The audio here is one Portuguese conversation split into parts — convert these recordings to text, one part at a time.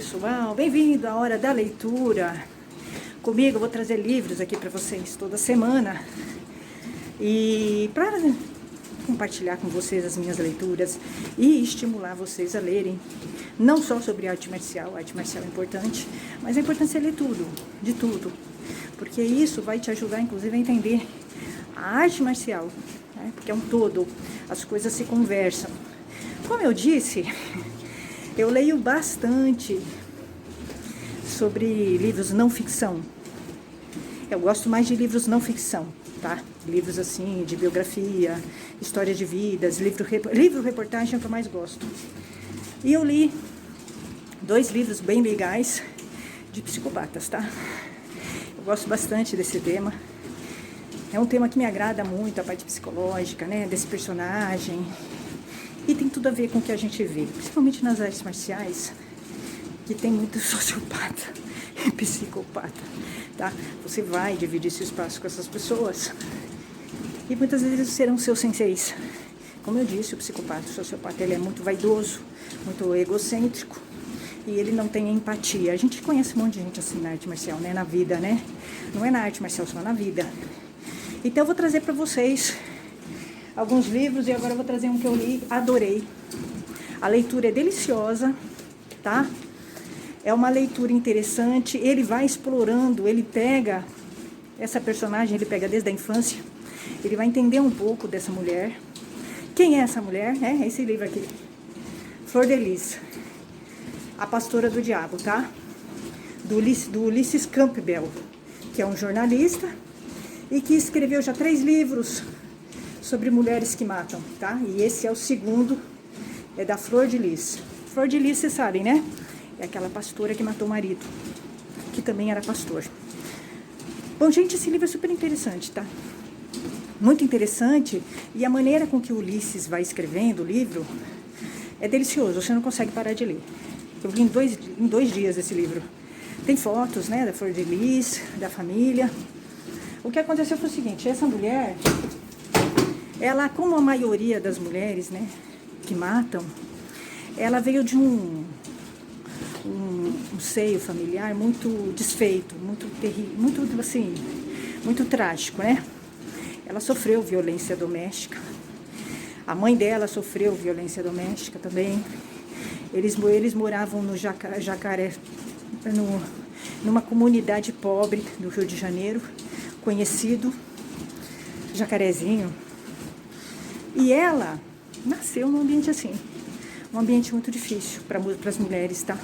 pessoal, bem-vindo à Hora da Leitura. Comigo eu vou trazer livros aqui para vocês toda semana e para compartilhar com vocês as minhas leituras e estimular vocês a lerem, não só sobre arte marcial é importante, mas é importante você ler tudo, de tudo, porque isso vai te ajudar inclusive a entender a arte marcial, né? Porque é um todo, as coisas se conversam. Como eu disse, eu leio bastante sobre livros não ficção. Eu gosto mais de livros não ficção, tá? Livros assim, de biografia, história de vidas, livro-reportagem é o que eu mais gosto. E eu li 2 livros bem legais de psicopatas, tá? Eu gosto bastante desse tema. É um tema que me agrada muito, a parte psicológica, né? Desse personagem. E tem tudo a ver com o que a gente vê, principalmente nas artes marciais, que tem muito sociopata e psicopata, tá? Você vai dividir esse espaço com essas pessoas e muitas vezes serão seus senseis. Como eu disse, o psicopata, o sociopata, ele é muito vaidoso, muito egocêntrico e ele não tem empatia. A gente conhece um monte de gente assim na arte marcial, né? Na vida, né? Não é na arte marcial, só na vida. Então eu vou trazer para vocês alguns livros e agora eu vou trazer um que eu li, adorei. A leitura é deliciosa, tá? É uma leitura interessante, ele vai explorando, ele pega essa personagem, ele pega desde a infância, ele vai entender um pouco dessa mulher. Quem é essa mulher? É esse livro aqui, Flor de Lis, A Pastora do Diabo, tá? Do Ulysses Campbell, que é um jornalista e que escreveu já 3 livros sobre mulheres que matam, tá? E esse é o segundo, é da Flor de Lis. Flor de Lis, vocês sabem, né? É aquela pastora que matou o marido, que também era pastor. Bom, gente, esse livro é super interessante, tá? Muito interessante, e a maneira com que o Ulisses vai escrevendo o livro é delicioso, você não consegue parar de ler. Eu li em dois dias esse livro. Tem fotos, né, da Flor de Lis, da família. O que aconteceu foi o seguinte, essa mulher, ela, como a maioria das mulheres, né, que matam, ela veio de um seio familiar muito desfeito, muito terrível, muito assim, muito trágico, né? Ela sofreu violência doméstica. A mãe dela sofreu violência doméstica também. Eles moravam no Jacaré, numa comunidade pobre do Rio de Janeiro, conhecido Jacarezinho. E ela nasceu num ambiente assim, um ambiente muito difícil para as mulheres, tá?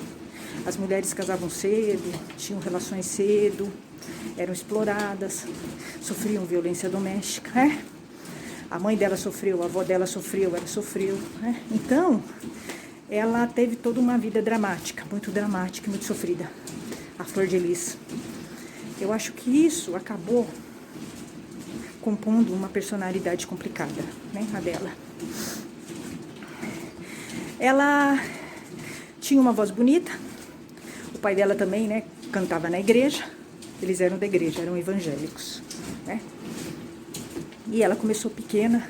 As mulheres casavam cedo, tinham relações cedo, eram exploradas, sofriam violência doméstica, né? A mãe dela sofreu, a avó dela sofreu, ela sofreu, né? Então, ela teve toda uma vida dramática, muito sofrida, a Flor de Lis. Eu acho que isso acabou compondo uma personalidade complicada, né, a dela. Ela tinha uma voz bonita, o pai dela também, né, cantava na igreja, eles eram da igreja, eram evangélicos, né? E ela começou pequena,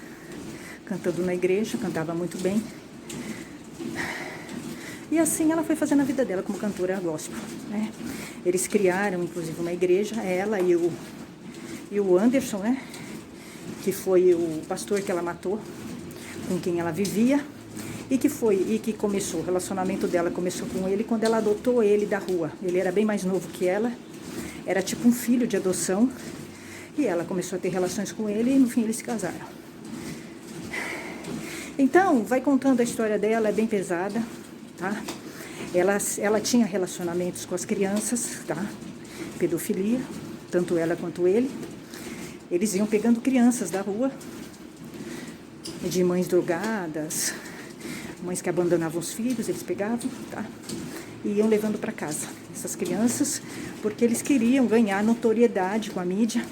cantando na igreja, cantava muito bem. E assim ela foi fazendo a vida dela como cantora gospel, né? Eles criaram, inclusive, uma igreja, ela e o Anderson, né? Que foi o pastor que ela matou, com quem ela vivia, e que começou, o relacionamento dela começou com ele quando ela adotou ele da rua. Ele era bem mais novo que ela, era tipo um filho de adoção, e ela começou a ter relações com ele e no fim eles se casaram. Então, vai contando a história dela, é bem pesada, tá? Ela tinha relacionamentos com as crianças, tá? Pedofilia, tanto ela quanto ele. Eles iam pegando crianças da rua, de mães drogadas, mães que abandonavam os filhos, eles pegavam, tá? E iam levando para casa essas crianças, porque eles queriam ganhar notoriedade com a mídia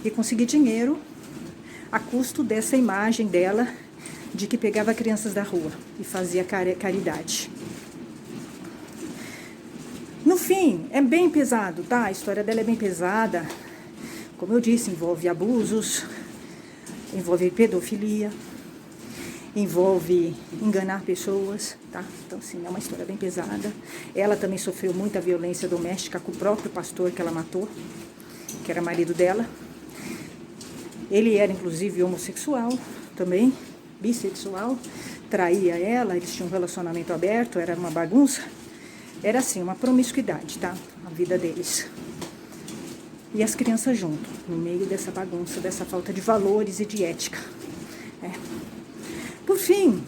e conseguir dinheiro a custo dessa imagem dela de que pegava crianças da rua e fazia caridade. No fim, é bem pesado, tá? A história dela é bem pesada. Como eu disse, envolve abusos, envolve pedofilia, envolve enganar pessoas, tá? Então, assim, é uma história bem pesada. Ela também sofreu muita violência doméstica com o próprio pastor que ela matou, que era marido dela. Ele era, inclusive, homossexual também, bissexual, traía ela, eles tinham um relacionamento aberto, era uma bagunça. Era, assim, uma promiscuidade, tá? A vida deles. E as crianças junto, no meio dessa bagunça, dessa falta de valores e de ética. Por fim,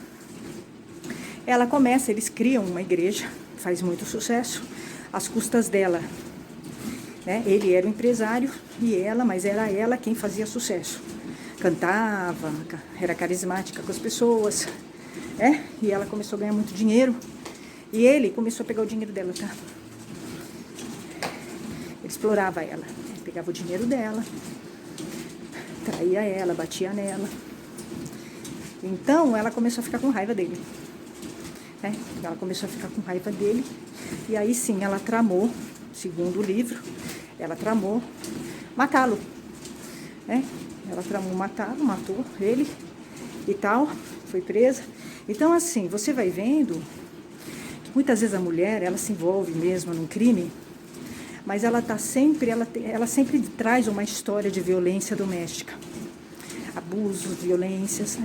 eles criam uma igreja, faz muito sucesso, às custas dela. Ele era o empresário mas era ela quem fazia sucesso. Cantava, era carismática com as pessoas, e ela começou a ganhar muito dinheiro. E ele começou a pegar o dinheiro dela, tá? Ele explorava ela, pegava o dinheiro dela, traía ela, batia nela. Então, ela começou a ficar com raiva dele. Ela começou a ficar com raiva dele. E aí, sim, ela tramou, segundo o livro, ela tramou matá-lo. Ela tramou matá-lo, matou ele e tal, foi presa. Então, assim, você vai vendo que muitas vezes a mulher, ela se envolve mesmo num crime, mas ela sempre traz uma história de violência doméstica. Abusos, violências,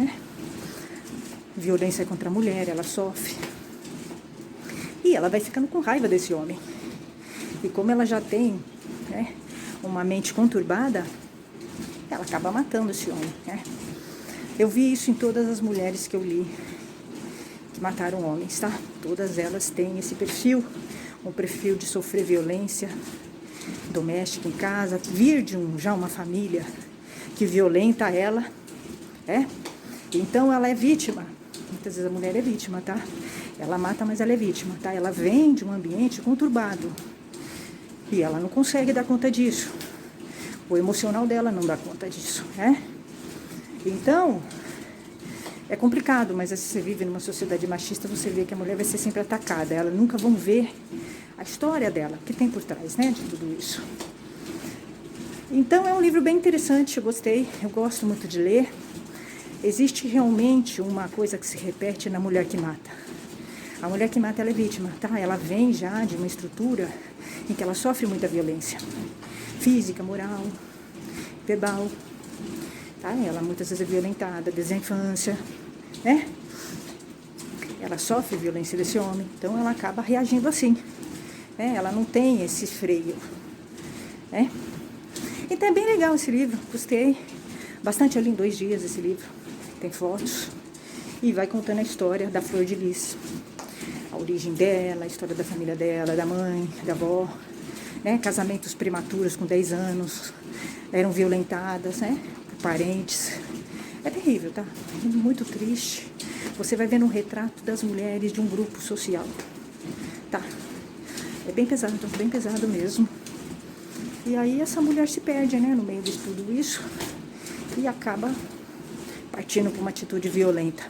Violência contra a mulher, ela sofre. E ela vai ficando com raiva desse homem. E como ela já tem uma mente conturbada, ela acaba matando esse homem. Eu vi isso em todas as mulheres que eu li que mataram homens, tá? Todas elas têm esse perfil, um perfil de sofrer violência doméstica em casa, vir de já uma família que violenta ela, Então ela é vítima. Muitas vezes a mulher é vítima, tá? Ela mata, mas ela é vítima, tá? Ela vem de um ambiente conturbado e ela não consegue dar conta disso. O emocional dela não dá conta disso, Então, é complicado, mas se você vive numa sociedade machista, você vê que a mulher vai ser sempre atacada. Elas nunca vão ver a história dela, que tem por trás, de tudo isso. Então, é um livro bem interessante, eu gostei, eu gosto muito de ler. Existe realmente uma coisa que se repete na mulher que mata. A mulher que mata, ela é vítima, tá? Ela vem já de uma estrutura em que ela sofre muita violência. Física, moral, verbal, tá? Ela muitas vezes é violentada desde a infância, Ela sofre violência desse homem, então ela acaba reagindo assim, Ela não tem esse freio, Então é bem legal esse livro, gostei. Bastante, eu li em 2 dias esse livro. Tem fotos e vai contando a história da Flor de Lis, a origem dela, a história da família dela, da mãe, da avó, casamentos prematuros com 10 anos, eram violentadas, por parentes. É terrível, tá? Muito triste. Você vai vendo um retrato das mulheres de um grupo social, tá? É bem pesado mesmo. E aí essa mulher se perde, no meio de tudo isso e acaba partindo para uma atitude violenta,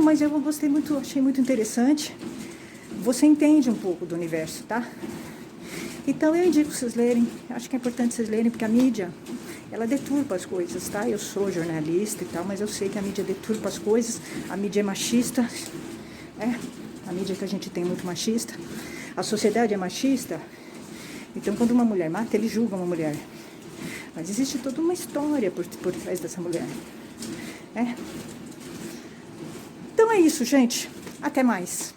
Mas eu gostei muito, achei muito interessante. Você entende um pouco do universo, tá? Então eu indico vocês lerem. Acho que é importante vocês lerem, porque a mídia, ela deturpa as coisas, tá? Eu sou jornalista e tal, mas eu sei que a mídia deturpa as coisas. A mídia é machista, A mídia que a gente tem é muito machista. A sociedade é machista. Então, quando uma mulher mata, ele julga uma mulher. Mas existe toda uma história por trás dessa mulher, Então é isso, gente. Até mais.